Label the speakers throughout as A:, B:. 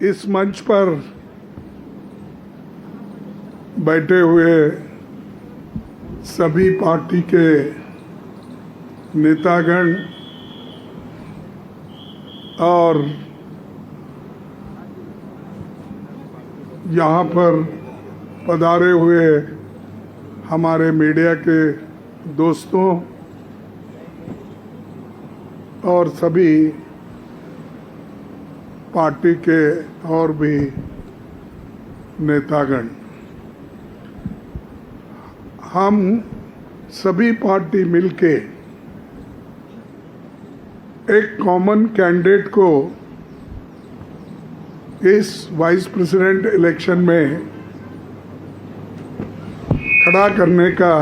A: इस मंच पर बैठे हुए सभी पार्टी के नेतागण और यहाँ पर पधारे हुए हमारे मीडिया के दोस्तों और सभी पार्टी के और भी नेतागण, हम सभी पार्टी मिलके एक कॉमन कैंडिडेट को इस वाइस प्रेसिडेंट इलेक्शन में खड़ा करने का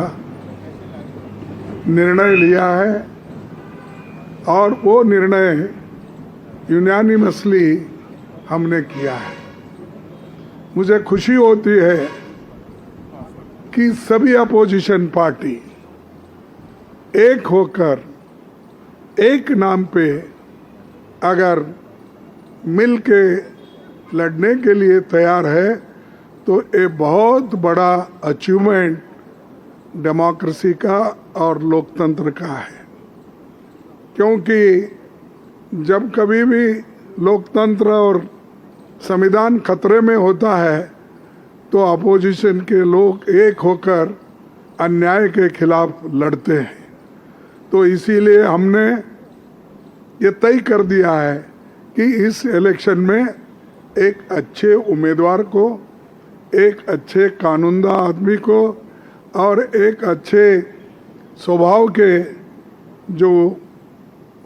A: निर्णय लिया है और वो निर्णय यूनानिमसली हमने किया है। मुझे खुशी होती है कि सभी अपोजिशन पार्टी एक होकर एक नाम पे अगर मिल के लड़ने के लिए तैयार है तो ये बहुत बड़ा अचीवमेंट डेमोक्रेसी का और लोकतंत्र का है। क्योंकि जब कभी भी लोकतंत्र और संविधान खतरे में होता है तो अपोजिशन के लोग एक होकर अन्याय के खिलाफ लड़ते हैं। तो इसीलिए हमने ये तय कर दिया है कि इस इलेक्शन में एक अच्छे उम्मीदवार को, एक अच्छे कानूनदा आदमी को और एक अच्छे स्वभाव के जो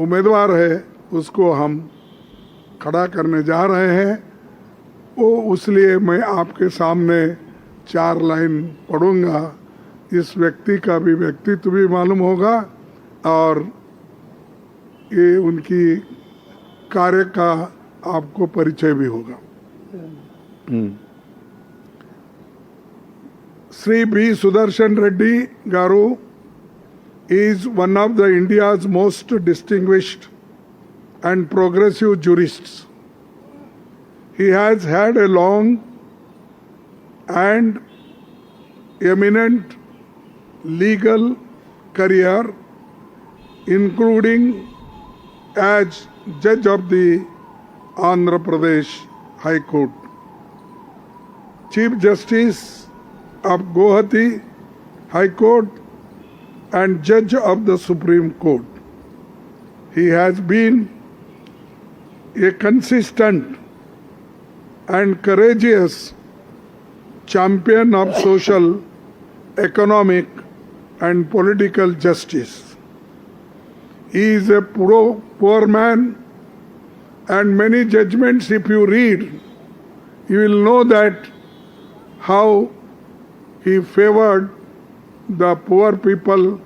A: उम्मीदवार है उसको हम खड़ा करने जा रहे हैं। वो इसलिए मैं आपके सामने 4 लाइन पढ़ूंगा। इस व्यक्ति का भी व्यक्तित्व भी मालूम होगा और ये उनकी कार्य का आपको परिचय भी होगा। Shri B Sudarshan Reddy garu is one of the India's most distinguished and progressive jurists. He has had a long and eminent legal career, including as judge of the Andhra Pradesh High Court, Chief Justice of Guwahati High Court, and judge of the Supreme Court. He has been a consistent and courageous champion of social, economic, and political justice. He is a poor man, and many judgments, if you read, you will know that how he favored the poor people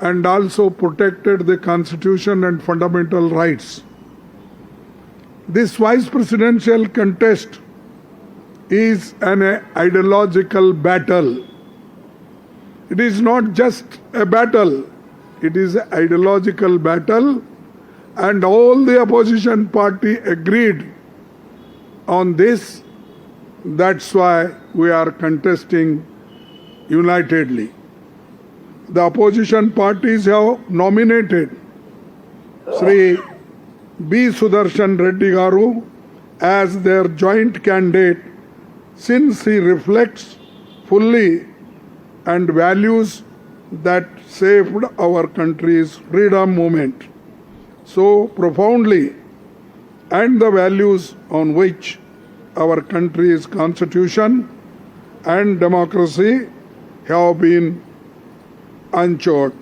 A: and also protected the constitution and fundamental rights. This vice presidential contest is an ideological battle. It is not just a battle, it is an ideological battle, and all the opposition party agreed on this. That's why we are contesting unitedly. The opposition parties have nominated Sri B. Sudarshan Reddy Garu as their joint candidate since he reflects fully and values that saved our country's freedom movement so profoundly and the values on which our country's constitution and democracy have been unchanged.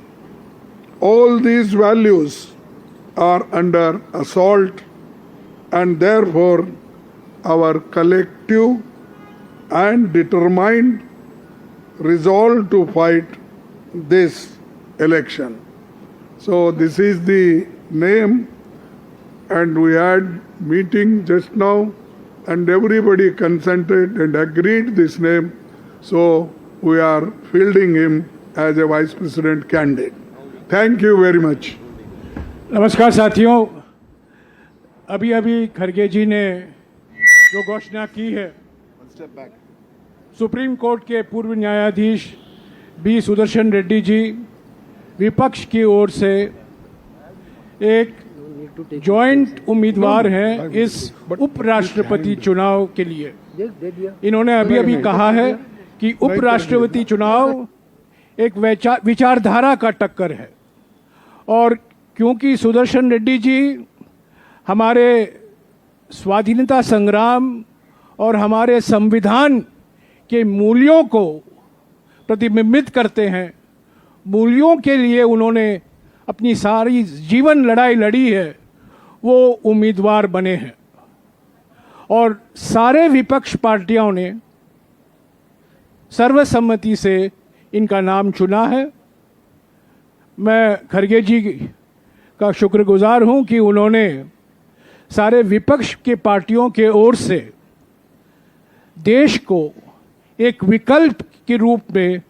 A: All these values are under assault, and therefore our collective and determined resolve to fight this election. So this is the name, and we had meeting just now and everybody consented and agreed this name. So we are fielding him as a vice president candidate. Thank you very much.
B: नमस्कार साथियों, अभी अभी खड़गे जी ने जो घोषणा की है, सुप्रीम कोर्ट के पूर्व न्यायाधीश बी सुदर्शन रेड्डी जी विपक्ष की ओर से एक जॉइंट उम्मीदवार हैं इस उपराष्ट्रपति चुनाव के लिए। इन्होंने अभी अभी कहा है कि उपराष्ट्रपति चुनाव एक विचारधारा का टक्कर है, और क्योंकि सुदर्शन रेड्डी जी हमारे स्वाधीनता संग्राम और हमारे संविधान के मूल्यों को प्रतिबिंबित करते हैं, मूल्यों के लिए उन्होंने अपनी सारी जीवन लड़ाई लड़ी है, वो उम्मीदवार बने हैं। और सारे विपक्ष पार्टियों ने सर्वसम्मति से इनका नाम चुना है। मैं खड़गे जी का शुक्रगुजार हूं कि उन्होंने सारे विपक्ष के पार्टियों के ओर से देश को एक विकल्प के रूप में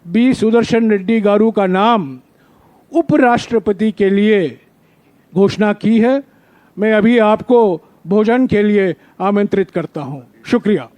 B: बी सुदर्शन रेड्डी गारू का नाम उपराष्ट्रपति के लिए घोषणा की है। मैं अभी आपको भोजन के लिए आमंत्रित करता हूं। शुक्रिया।